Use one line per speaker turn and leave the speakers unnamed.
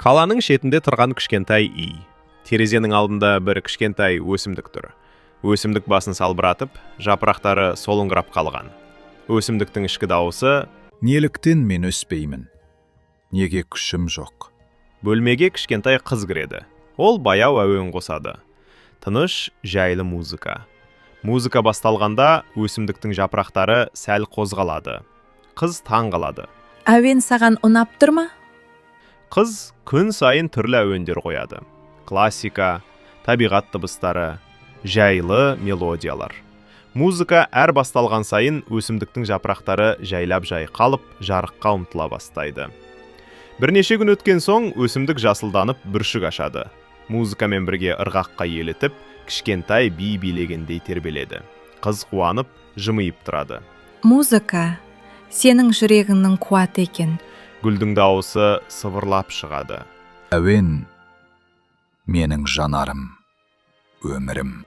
Қаланың шетінде тұрған кішкентай үй. Терезенің алдында бір кішкентай өсімдік тұр. Өсімдік басын салбыратып, жапырақтары солыңғырап қалған. Өсімдіктің ішкі дауысы:
Неліктен мен өспеймін? Неге күшім жоқ?
Бөлмеге кішкентай қыз кіреді. Ол баяу әуен қосады. Тыныш, жайлы музыка. Музыка басталғанда өсімдіктің жапырақтары сәл қозғалады. Қыз таң қалады.
Әуен саған ұнап тұр ма?
Қыз күн сайын түрлі әуендер қояды. Классика, табиғат дыбыстары, жайлы мелодиялар. Музыка әр басталған сайын өсімдіктің жапырақтары жайлап жайқалып, жарыққа ұмтыла бастайды. Бірнеше күн өткен соң өсімдік жасылданып бүршік ашады. Музыкамен бірге ырғаққа елітіп, кішкентай би билегендей тербеледі. Қыз қуанып, жымиып тұрады.
Музыка сенің жүрегіңнің қуаты екен.
Гүлдің дауысы сыбырлап шығады.
Әуен менің жанарым, өмірім.